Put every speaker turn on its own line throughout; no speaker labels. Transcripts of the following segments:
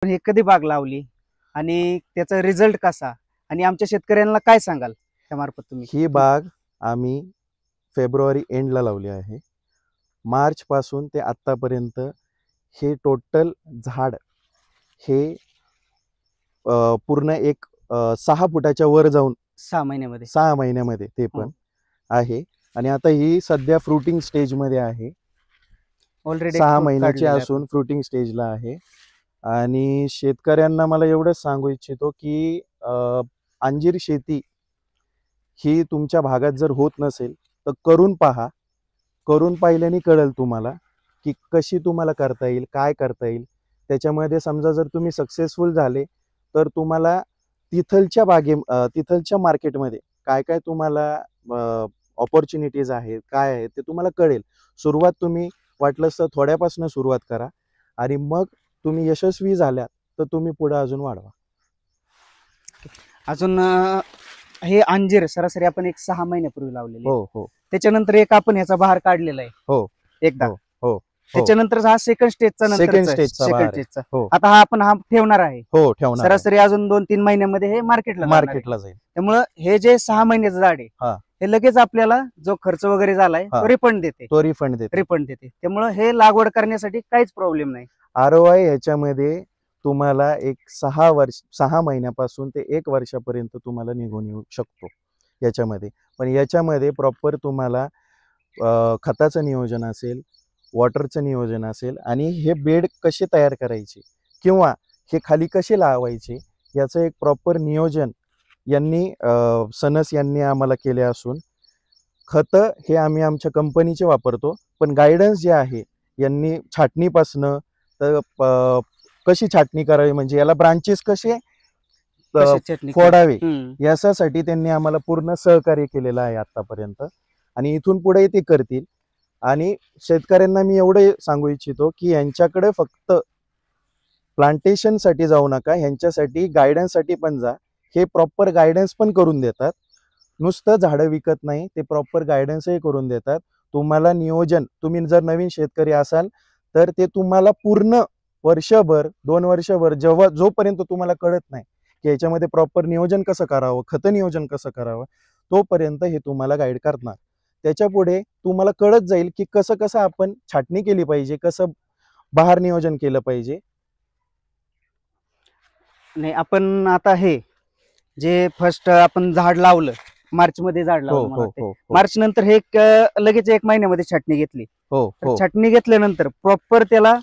पण हे कधी बाग लावली आणि त्याचा रिझल्ट कसा आणि आमच्या शेतकऱ्यांना काय सांगाल त्यामार्फत तुम्ही?
ही बाग आम्ही फेब्रुवारी एंडला लावली आहे. मार्च पासून ते आत्तापर्यंत हे टोटल झाड हे पूर्ण एक 6 फुटाच्या वर जाऊन
6 महिन्यामध्ये
6 महिन्यामध्ये ते पण आहे. आणि आता ही सध्या फ्रुटिंग स्टेजमध्ये आहे.
ऑलरेडी
6 महिन्याची असून फ्रुटिंग स्टेजला आहे. आणि शेतकऱ्यांना मला एवढंच सांगू इच्छितो की अंजीर शेती ही तुमच्या भागात जर होत नसेल तर करून पहा. करून पाहिल्याने कळेल तुम्हाला की कशी तुम्हाला करता येईल, काय करता येईल. त्याच्यामध्ये समजा जर तुम्ही सक्सेसफुल झाले तर तुम्हाला तिथलच्या मार्केटमध्ये काय काय तुम्हाला ऑपॉर्च्युनिटीज आहेत, काय आहेत ते तुम्हाला कळेल. सुरुवात तुम्ही वाटलंच तर थोड्यापासून सुरुवात करा आणि मग तुम्ही यशस्वी झाल्यात तर तुम्ही पुढे अजून वाढवा.
अजून हे अंजीर सरासरी आपण एक 6 महिन्यापूर्वी लावलेले.
हो हो.
त्याच्यानंतर एक आपण याचा बहार काढलेला आहे.
हो
एकदा.
हो.
त्याच्यानंतर हा सेकंड स्टेजचा
सेकंड स्टेजचा. हो.
आता हा आपण ठेवणार आहे.
हो ठेवणार.
सरासरी अजून 2-3 महिन्यामध्ये हे मार्केटला
जाईल.
त्यामुळे हे जे 6 महिन्याचं झाड आहे हे लगेच आपल्याला जो खर्च वगैरे झालाय तो रिफंड देते. त्यामुळे हे लागवड करण्यासाठी काहीच प्रॉब्लेम नाही.
ROI याच्यामध्ये तुम्हाला एक 6 महिन्यापासून ते 1 वर्षापर्यंत तुम्हाला निघून येऊ शकतो याच्यामध्ये. पण याच्यामध्ये प्रॉपर तुम्हाला खताचं नियोजन असेल, वॉटरचं नियोजन असेल आणि हे बेड कसे तयार करायचे किंवा हे खाली कसे लावायचे याचं एक प्रॉपर नियोजन सनस यांनी आम्हाला केले असून खतं हे आम्ही आमच्या कंपनीचे वापरतो. पण गायडन्स जे आहे यांनी छाटणीपासनं तर कशी छाटणी करावी म्हणजे याला ब्रांचेस कसे फोडावे यासाठी त्यांनी आम्हाला पूर्ण सहकार्य केलेलं आहे आतापर्यंत आणि इथून पुढे ते करतील. आणि शेतकऱ्यांना मी एवढे सांगू इच्छितो की यांच्याकडे फक्त प्लांटेशनसाठी जाऊ नका, ह्यांच्यासाठी गायडन्ससाठी पण जा. हे प्रॉपर गायडन्स पण करून देतात. नुसतं झाडं विकत नाही, ते प्रॉपर गायडन्सही करून देतात. तुम्हाला नियोजन, तुम्ही जर नवीन शेतकरी असाल तर ते तुम्हाला पूर्ण वर्षभर 2 वर्षभर जोपर्यंत तुम्हाला कळत नाही की याच्यामध्ये प्रॉपर नियोजन कसं करावं, खतं नियोजन कसं करावं, तोपर्यंत हे तुम्हाला गाईड करणार. त्याच्या पुढे तुम्हाला कळत जाईल की कसं कसं आपण छाटणी केली पाहिजे, कसं बहार नियोजन केलं पाहिजे.
नाही आपण आता हे जे फर्स्ट आपण झाड लावलं मार्च मध्ये झाड लावलं, मार्च नंतर हे लगेच 1 महिन्यामध्ये छाटणी घेतली. छाटणी घेतल्यानंतर प्रॉपर त्याला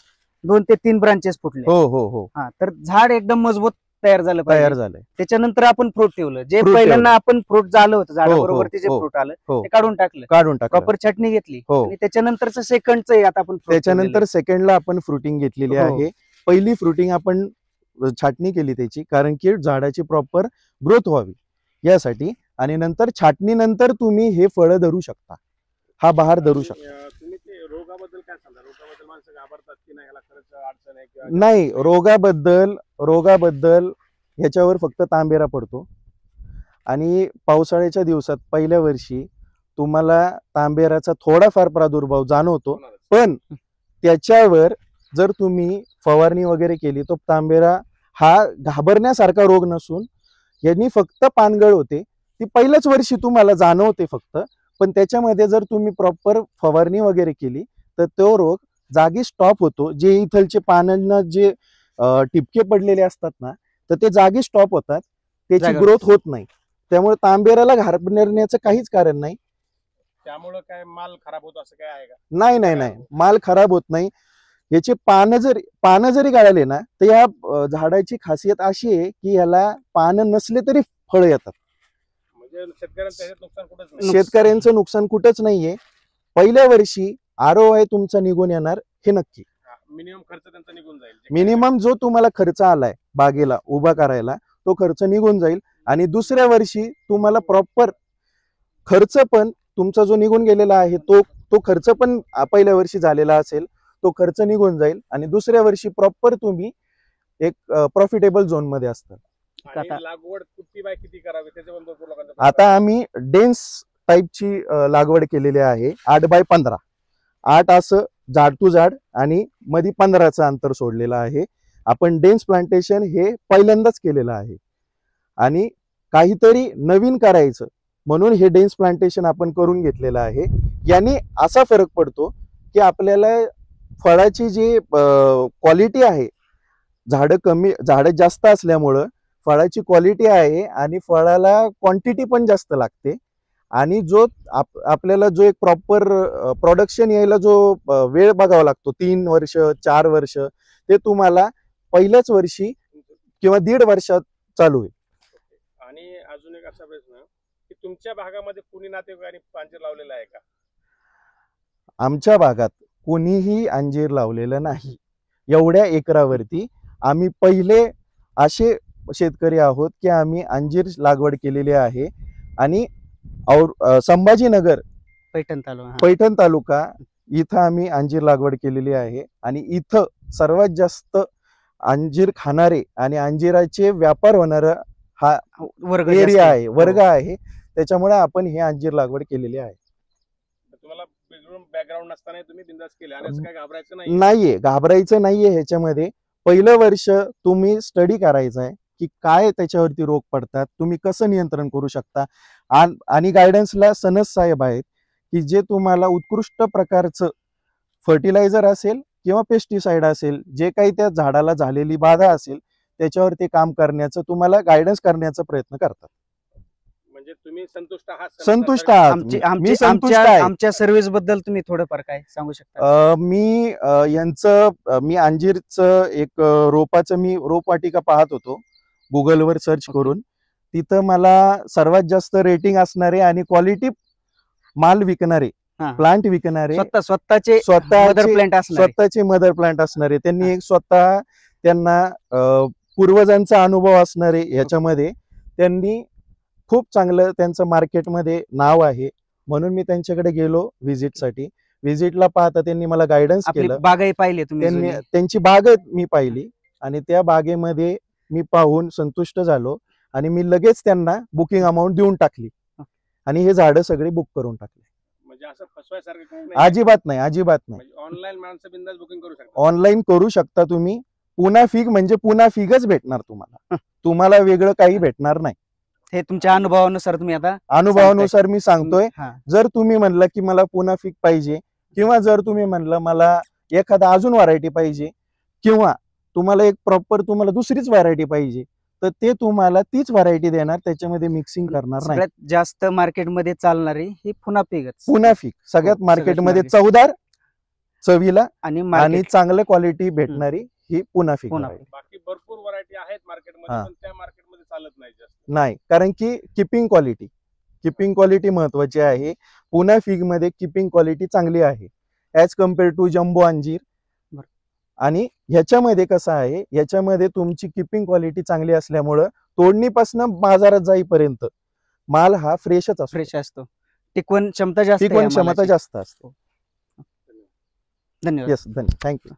2 ते 3 ब्रांचेस फुटले. तर झाड एकदम मजबूत तयार झालं. त्याच्यानंतर आपण फ्रूट ठेवलं. जे पहिल्यांदा आपण फ्रूट झालं होतं झाडाबरोबर जे फ्रूट आलं ते काढून टाकलं. प्रॉपर छाटणी घेतली आणि त्याच्यानंतर सेकंडचं आता आपण
त्याच्यानंतर सेकंडला आपण फ्रुटिंग घेतलेली आहे. पहिली फ्रुटिंग आपण छाटणी केली त्याची कारण की झाडाची प्रॉपर ग्रोथ व्हावी यासाठी. आणि नंतर छाटणीनंतर तुम्ही हे फळं धरू शकता, हा बहार धरू शकता. नाही, रोगाबद्दल ह्याच्यावर फक्त तांबेरा पडतो. आणि पावसाळ्याच्या दिवसात पहिल्या वर्षी तुम्हाला तांबेराचा थोडाफार प्रादुर्भाव जाणवतो. पण त्याच्यावर जर तुम्ही फवारणी वगैरे केली तर तांबेरा हा घाबरण्यासारखा रोग नसून यांनी फक्त पानगळ होते, ती पहिल्याच वर्षी तुम्हाला जाणवते फक्त. पण त्याच्यामध्ये जर तुम्ही प्रॉपर फवारणी वगैरे केली तर तो रोग जागी स्टॉप होतो. जे इथलचे पानांना जे टिपके पडलेले असतात ना तर ते जागी स्टॉप होतात, त्याची ग्रोथ होत नाही. त्यामुळे तांबेराला घाबरण्याचं काहीच कारण नाही.
त्यामुळे काय माल खराब होतो असं काय आहे का?
नाही, माल खराब होत नाही. याचे पानं जरी गाळले ना तर या झाडाची खासियत अशी आहे की याला पानं नसले तरी फळ येतात.
म्हणजे
शेतकऱ्यांचं नुकसान कुठंच नाहीये. पहिल्या वर्षी ROI तुमचा निघून येणार हे नक्की.
मिनिमम खर्च त्यांचा निघून जाईल.
मिनिमम जो तुम्हाला खर्च आलाय बागेला उभा करायला तो खर्च निघून जाईल. आणि दुसऱ्या वर्षी तुम्हाला प्रॉपर खर्च पण तुमचा जो निघून गेलेला आहे तो खर्च पण पहिल्या वर्षी झालेला असेल, तो खर्च निघून जाईल. आणि दुसऱ्या वर्षी प्रॉपर तुम्ही एक प्रॉफिटेबल झोन मध्ये असतात.
लागवड किती करावी त्याच्याबद्दल
आता आम्ही डेन्स टाईपची लागवड केलेली आहे. 8x15, 8 असं झाड टू झाड आणि मध्ये 15चं अंतर सोडलेलं आहे. आपण डेन्स प्लांटेशन हे पहिल्यांदाच केलेलं आहे आणि काहीतरी नवीन करायचं म्हणून हे डेन्स प्लांटेशन आपण करून घेतलेलं आहे. याने असा फरक पडतो की आपल्याला फळाची जी क्वालिटी आहे, झाडं जास्त असल्यामुळं फळाची क्वालिटी आहे आणि फळाला क्वांटिटी पण जास्त लागते आणि जो आपल्याला जो एक प्रॉपर प्रोडक्शन यायला जो वेळ बघावा लागतो 3 वर्ष 4 वर्ष, ते तुम्हाला पहिल्याच वर्षी किंवा 1.5 वर्षात चालू आहे.
आणि अजून एक असा प्रश्न की तुमच्या भागामध्ये कुणी नातेवाईकांनी अंजीर लावलेला आहे का?
आमच्या भागात कोणीही अंजीर लावलेलं नाही. एवढ्या एकरावरती आम्ही पहिले असे शेतकरी आहोत की आम्ही अंजीर लागवड केलेली आहे आणि संभाजीनगर पैठण तालुका इथं आम्ही अंजीर लागवड केलेली आहे आणि इथं सर्वात जास्त अंजीर खाणारे आणि अंजिराचे व्यापार होणारा हा वर्ग आहे. त्याच्यामुळे आपण हे अंजीर लागवड केलेली आहे.
तुम्हाला बॅकग्राऊंड नसताना तुम्ही बिंदास केले आणि काय घाबरायचं
नाहीये, घाबरायचं नाहीये. ह्याच्यामध्ये पहिलं वर्ष तुम्ही स्टडी करायचा आहे की काय त्याच्यावरती रोग पडतात, तुम्ही कसं नियंत्रण करू शकता आणि गायडन्सला सनस साहेब आहेत की जे तुम्हाला उत्कृष्ट प्रकारचं फर्टिलायझर असेल किंवा पेस्टिसाइड असेल, जे काही त्या झाडाला झालेली बाधा असेल त्याच्यावरती काम करण्याचं तुम्हाला गायडन्स करण्याचा प्रयत्न करतात.
म्हणजे तुम्ही संतुष्ट आहात?
संतुष्ट आहात. मी संतुष्ट आहे.
आमच्या सर्व्हिस बद्दल तुम्ही थोडंफार काय सांगू शकता?
मी अंजीरचं एक रोपाचं मी रोपवाटिका पाहत होतो गुगलवर सर्च करून. तिथं मला सर्वात जास्त रेटिंग असणारे आणि क्वालिटी माल विकणारे, प्लांट विकणारे, स्वतःचे मदर प्लांट असणारे, त्यांनी एक स्वतः त्यांना पूर्वजांचा अनुभव असणारे, याच्यामध्ये त्यांनी खूप चांगलं त्यांचं मार्केटमध्ये नाव आहे. म्हणून मी त्यांच्याकडे गेलो व्हिजिटसाठी. व्हिजिटला पाहता त्यांनी मला गायडन्स केलं.
बागही पाहिली
त्यांनी, त्यांची बाग मी पाहिली आणि त्या बागेमध्ये मी पाहून संतुष्ट झालो आणि मी लगेच त्यांना बुकिंग अमाऊंट देऊन टाकली आणि हे झाडं सगळे बुक करून टाकले.
म्हणजे असं फसवायसारखं
अजिबात नाही, अजिबात नाही.
ऑनलाईन माणसं बिंदास बुकिंग करू शकता.
ऑनलाईन करू शकता तुम्ही. पुन्हा फिग म्हणजे पुन्हा फिगच भेटणार तुम्हाला वेगळं काही भेटणार नाही.
हे तुमच्या अनुभवानुसार तुम्ही आता
अनुभवानुसार मी सांगतोय. जर तुम्ही म्हणलं की मला पुन्हा फिग पाहिजे किंवा जर तुम्ही म्हणलं मला एखादा अजून व्हरायटी पाहिजे किंवा तुम्हाला एक प्रॉपर तुम्हाला दुसरीच व्हरायटी पाहिजे, तर ते तुम्हाला तीच व्हरायटी देणार, त्याच्यामध्ये मिक्सिंग करणार नाही.
सगळ्यात जास्त मार्केटमध्ये चालणारी ही पुन्हा
फिग सगळ्यात मार्केटमध्ये चवदार, चवीला आणि चांगल्या क्वालिटी भेटणारी ही पुन्हा फिग.
बाकी भरपूर व्हरायटी आहेत मार्केटमध्ये, पण त्या मार्केटमध्ये चालत नाही जास्त.
नाही, कारण की किपिंग क्वालिटी महत्वाची आहे. पुन्हा फिग मध्ये किपिंग क्वालिटी चांगली आहे ऍज कम्पेअर टू जम्बो अंजीर. आणि ह्याच्यामध्ये कसं आहे, याच्यामध्ये तुमची किपिंग क्वालिटी चांगली असल्यामुळं तोडणीपासून बाजारात जाईपर्यंत माल हा फ्रेश असतो.
टिकवण क्षमता जास्त
असतो.
धन्यवाद.
थँक्यू.